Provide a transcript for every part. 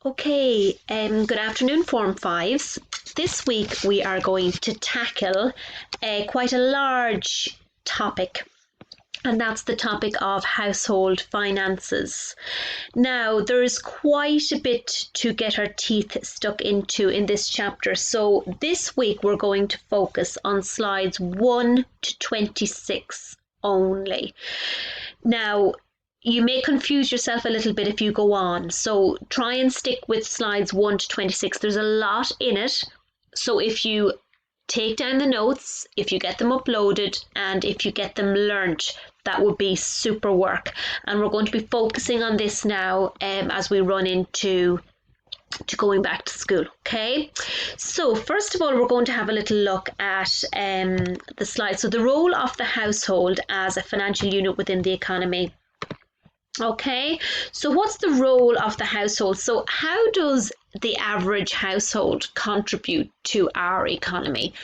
Okay, good afternoon, Form 5s. This week we are going to tackle quite a large topic, and that's the topic of household finances. Now, there is quite a bit to get our teeth stuck into in this chapter, so this week we're going to focus on slides 1 to 26 only. Now, you may confuse yourself a little bit if you go on, so try and stick with slides 1 to 26. There's a lot in it, so if you take down the notes, if you get them uploaded, and if you get them learnt, that would be super work. And we're going to be focusing on this now as we run into going back to school. Okay, so first of all, we're going to have a little look at the slide. So the role of the household as a financial unit within the economy. Okay, so what's the role of the household? So how does the average household contribute to our economy?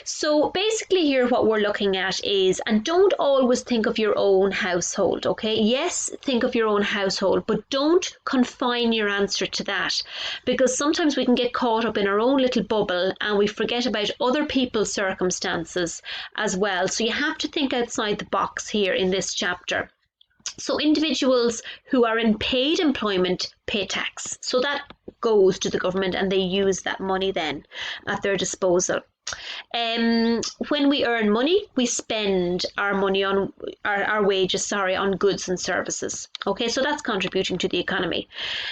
So basically here what we're looking at is, and don't always think of your own household, okay? Yes, think of your own household, but don't confine your answer to that, because sometimes we can get caught up in our own little bubble and we forget about other people's circumstances as well. So you have to think outside the box here in this chapter. So individuals who are in paid employment pay tax. So that goes to the government and they use that money then at their disposal. When we earn money, we spend our money on our wages, on goods and services. Okay, so that's contributing to the economy.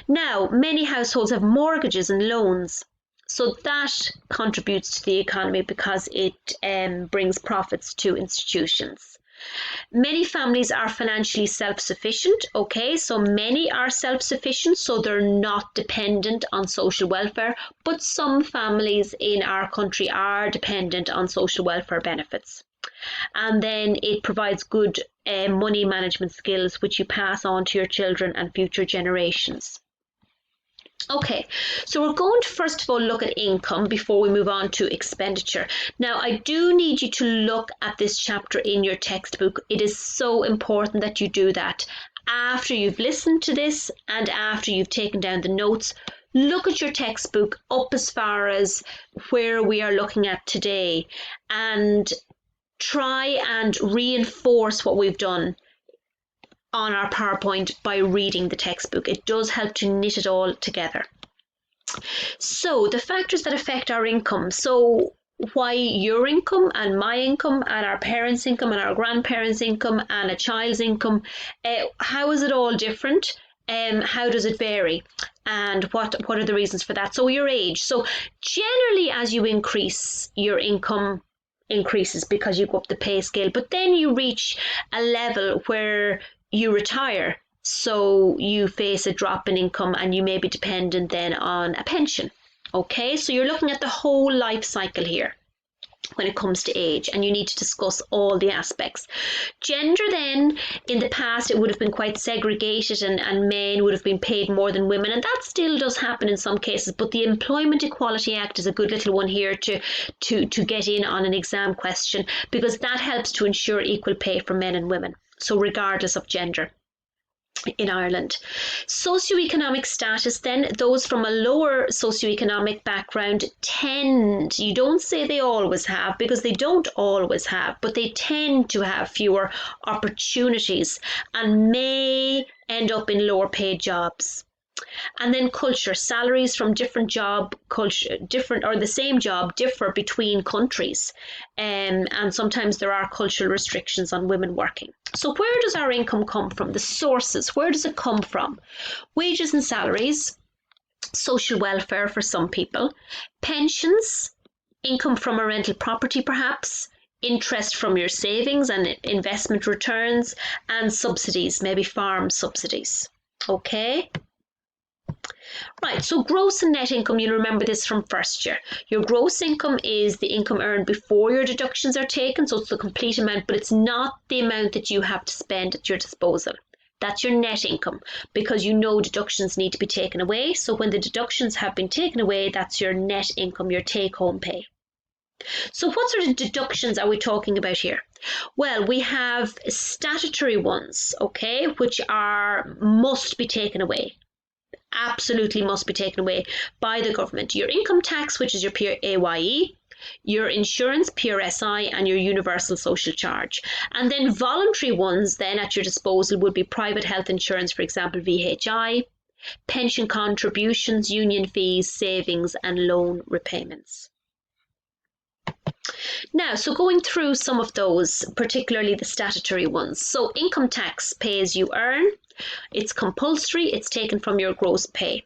Now, many households have mortgages and loans. So that contributes to the economy because it brings profits to institutions. Many families are financially self-sufficient, okay, so many are self-sufficient, so they're not dependent on social welfare, but some families in our country are dependent on social welfare benefits. And then it provides good money management skills, which you pass on to your children and future generations. Okay, so we're going to first of all look at income before we move on to expenditure. Now, I do need you to look at this chapter in your textbook. It is so important that you do that. After you've listened to this and after you've taken down the notes, look at your textbook up as far as where we are looking at today and try and reinforce what we've done on our PowerPoint by reading the textbook. It does help to knit it all together. So the factors that affect our income. So why your income and my income and our parents' income and our grandparents' income and a child's income, how is it all different? How does it vary? And what are the reasons for that? So your age. So generally as you increase, your income increases because you go up the pay scale, but then you reach a level where you retire, so you face a drop in income and you may be dependent then on a pension. Okay, so you're looking at the whole life cycle here when it comes to age, and you need to discuss all the aspects. Gender then, in the past it would have been quite segregated and men would have been paid more than women, and that still does happen in some cases, but the Employment Equality Act is a good little one here to get in on an exam question, because that helps to ensure equal pay for men and women, so regardless of gender in Ireland. Socioeconomic status then, those from a lower socioeconomic background tend, you don't say they always have, because they don't always have, but they tend to have fewer opportunities and may end up in lower paid jobs. And then culture, salaries from different job culture, different or the same job differ between countries, and sometimes there are cultural restrictions on women working. So where does our income come from? The sources, where does it come from? Wages and salaries, social welfare for some people, pensions, income from a rental property perhaps, interest from your savings and investment returns, and subsidies, maybe farm subsidies. Okay. Right, so gross and net income, you'll remember this from first year. Your gross income is the income earned before your deductions are taken, so it's the complete amount, but it's not the amount that you have to spend at your disposal. That's your net income, because you know deductions need to be taken away. So when the deductions have been taken away, that's your net income, your take-home pay. So what sort of deductions are we talking about here? Well, we have statutory ones, okay, which must be taken away. absolutely must be taken away by the government. Your income tax, which is your PAYE, your insurance, PRSI, and your universal social charge. And then voluntary ones then at your disposal would be private health insurance, for example, VHI, pension contributions, union fees, savings, and loan repayments. Now, so going through some of those, particularly the statutory ones. So income tax, pay as you earn. It's compulsory, it's taken from your gross pay.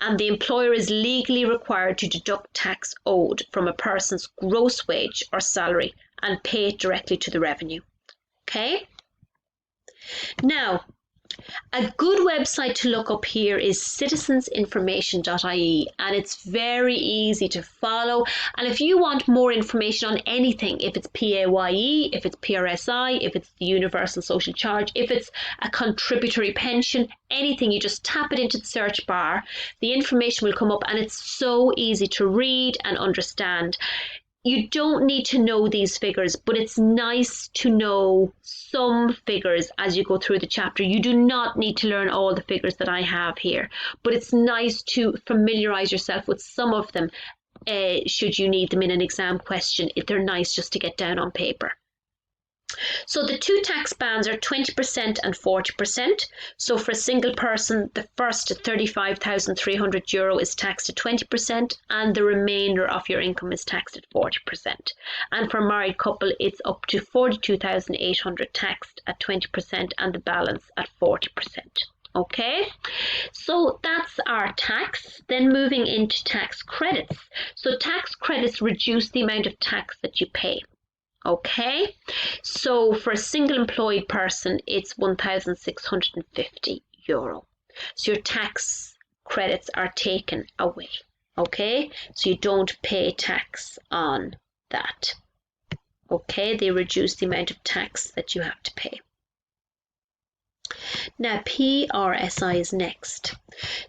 And the employer is legally required to deduct tax owed from a person's gross wage or salary and pay it directly to the revenue. Okay? Now, a good website to look up here is citizensinformation.ie, and it's very easy to follow. And if you want more information on anything, if it's PAYE, if it's PRSI, if it's the universal social charge, if it's a contributory pension, anything, you just tap it into the search bar, the information will come up, and it's so easy to read and understand. You don't need to know these figures, but it's nice to know some figures as you go through the chapter. You do not need to learn all the figures that I have here, but it's nice to familiarize yourself with some of them should you need them in an exam question. They're nice just to get down on paper. So the two tax bands are 20% and 40%. So for a single person, the first €35,300 is taxed at 20%, and the remainder of your income is taxed at 40%. And for a married couple, it's up to $42,800 taxed at 20% and the balance at 40%. Okay, so that's our tax. Then moving into tax credits. So tax credits reduce the amount of tax that you pay. Okay, so for a single employed person, it's €1,650. So your tax credits are taken away. Okay, so you don't pay tax on that. Okay, they reduce the amount of tax that you have to pay. Now, PRSI is next.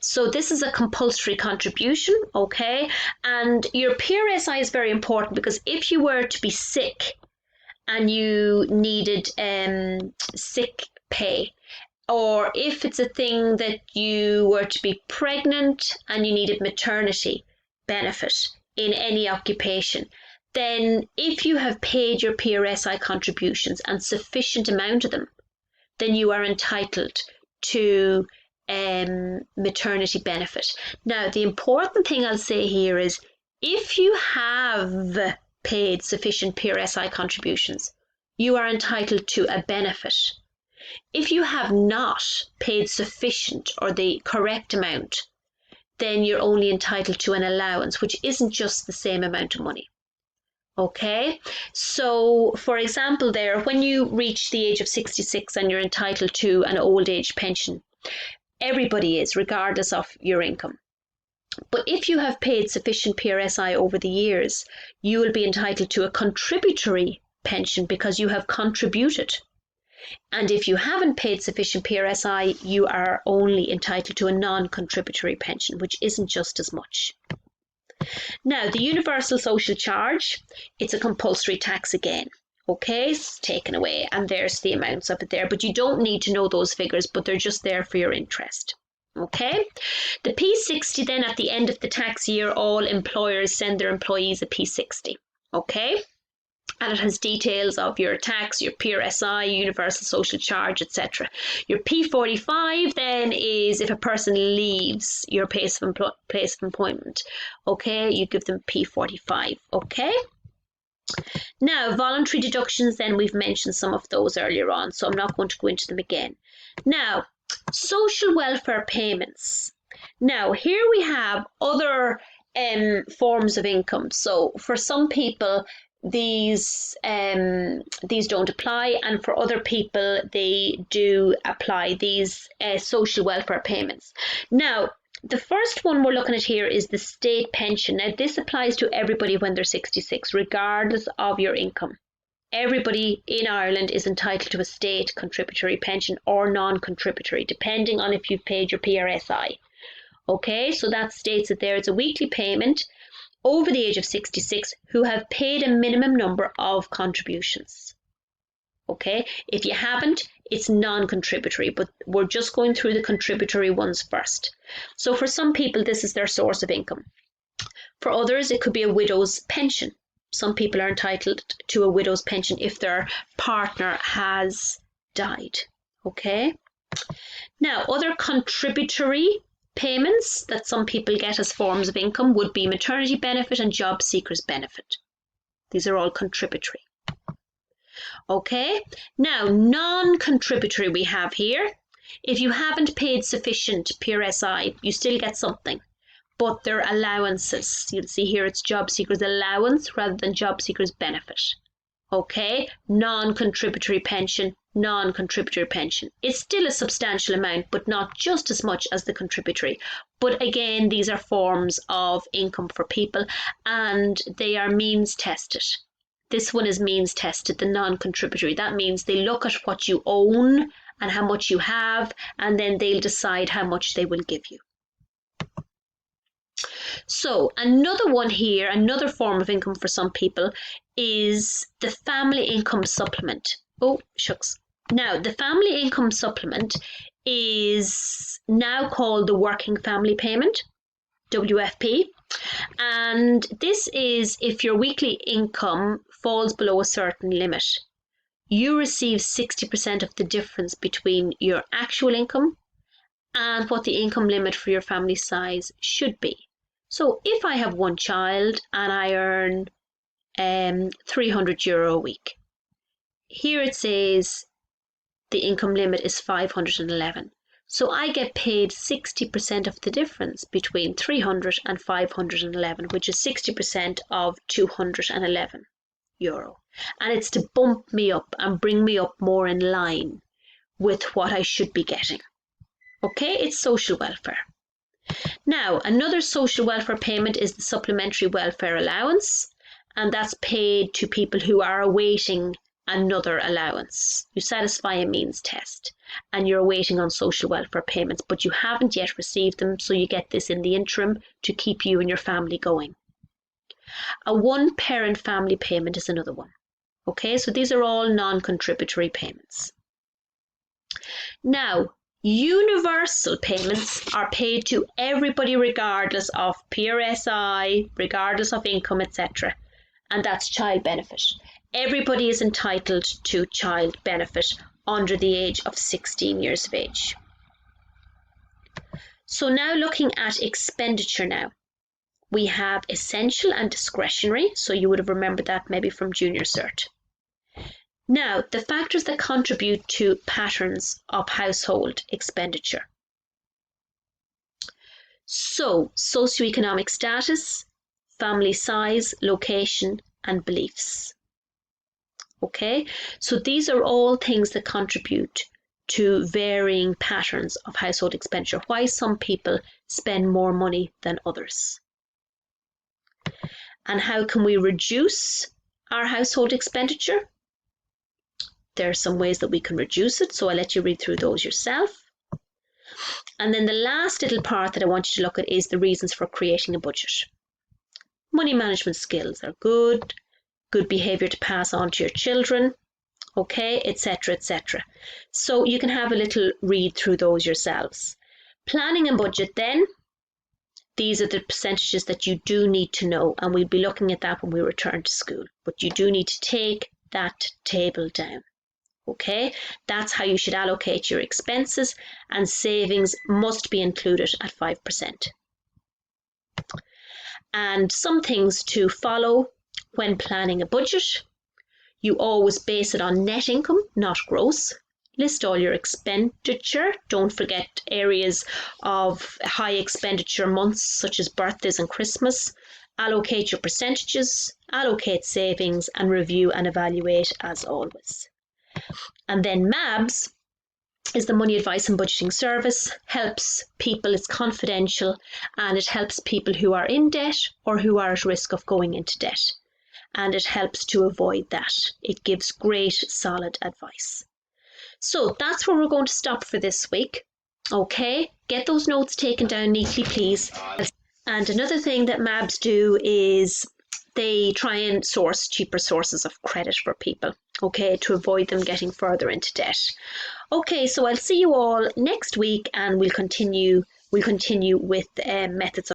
So this is a compulsory contribution, okay? And your PRSI is very important because if you were to be sick and you needed sick pay, or if it's a thing that you were to be pregnant and you needed maternity benefit in any occupation, then if you have paid your PRSI contributions and sufficient amount of them, then you are entitled to maternity benefit. Now, the important thing I'll say here is if you have paid sufficient PRSI contributions, you are entitled to a benefit. If you have not paid sufficient or the correct amount, then you're only entitled to an allowance, which isn't just the same amount of money. Okay, so for example there, when you reach the age of 66 and you're entitled to an old age pension, everybody is, regardless of your income. But if you have paid sufficient PRSI over the years, you will be entitled to a contributory pension because you have contributed. And if you haven't paid sufficient PRSI, you are only entitled to a non-contributory pension, which isn't just as much. Now, the universal social charge, it's a compulsory tax again. Okay, it's taken away, and there's the amounts of it there, but you don't need to know those figures, but they're just there for your interest. Okay, the P60 then at the end of the tax year, all employers send their employees a P60. Okay, and it has details of your tax, your PRSI, universal social charge, etc. Your P45 then is if a person leaves your place of employment. Okay, you give them P45. Okay. Now, voluntary deductions, then we've mentioned some of those earlier on, so I'm not going to go into them again. Now, social welfare payments. Now, here we have other forms of income. So for some people, these don't apply, and for other people they do apply, these social welfare payments. Now, the first one we're looking at here is the state pension. Now, this applies to everybody when they're 66, regardless of your income. Everybody in Ireland is entitled to a state contributory pension or non-contributory, depending on if you've paid your PRSI. Okay, so that states it there. It's a weekly payment over the age of 66 who have paid a minimum number of contributions. Okay, if you haven't, it's non-contributory, but we're just going through the contributory ones first. So for some people, this is their source of income. For others, it could be a widow's pension. Some people are entitled to a widow's pension if their partner has died. Okay. Now, other contributory payments that some people get as forms of income would be maternity benefit and job seekers benefit. These are all contributory. Okay, now non-contributory we have here. If you haven't paid sufficient PRSI, you still get something, but they're allowances. You'll see here it's job seekers allowance rather than job seekers benefit. Okay, non-contributory pension, non-contributory pension. It's still a substantial amount, but not just as much as the contributory. But again, these are forms of income for people and they are means tested. This one is means tested, the non-contributory. That means they look at what you own and how much you have, and then they'll decide how much they will give you. So another one here, another form of income for some people is the family income supplement. Oh, shucks. Now, the family income supplement is now called the working family payment, WFP. And this is if your weekly income falls below a certain limit. You receive 60% of the difference between your actual income and what the income limit for your family size should be. So if I have one child and I earn €300 a week, here it says the income limit is 511. So I get paid 60% of the difference between 300 and 511, which is 60% of €211. And it's to bump me up and bring me up more in line with what I should be getting. Okay, it's social welfare. Now, another social welfare payment is the supplementary welfare allowance, and that's paid to people who are awaiting another allowance. You satisfy a means test and you're waiting on social welfare payments, but you haven't yet received them, so you get this in the interim to keep you and your family going. A one-parent family payment is another one. Okay, so these are all non-contributory payments. Now, universal payments are paid to everybody regardless of PRSI, regardless of income, etc. And that's child benefit. Everybody is entitled to child benefit under the age of 16 years of age. So now looking at expenditure now. We have essential and discretionary, so you would have remembered that maybe from junior cert. Now, the factors that contribute to patterns of household expenditure. So, socioeconomic status, family size, location, and beliefs. Okay, so these are all things that contribute to varying patterns of household expenditure, why some people spend more money than others. And how can we reduce our household expenditure? There are some ways that we can reduce it, so I'll let you read through those yourself. And then the last little part that I want you to look at is the reasons for creating a budget. Money management skills are good behavior to pass on to your children, okay, etc., etc. So you can have a little read through those yourselves. Planning and budget then, these are the percentages that you do need to know, and we'll be looking at that when we return to school. But you do need to take that table down. Okay, that's how you should allocate your expenses, and savings must be included at 5%. And some things to follow when planning a budget. You always base it on net income, not gross. List all your expenditure. Don't forget areas of high expenditure months such as birthdays and Christmas. Allocate your percentages, allocate savings, and review and evaluate as always. And then MABS is the Money Advice and Budgeting Service, helps people, it's confidential, and it helps people who are in debt or who are at risk of going into debt. And it helps to avoid that. It gives great, solid advice. So that's where we're going to stop for this week. Okay, get those notes taken down neatly, please. And another thing that MABs do is they try and source cheaper sources of credit for people, okay, to avoid them getting further into debt. Okay, so I'll see you all next week, and we'll continue with methods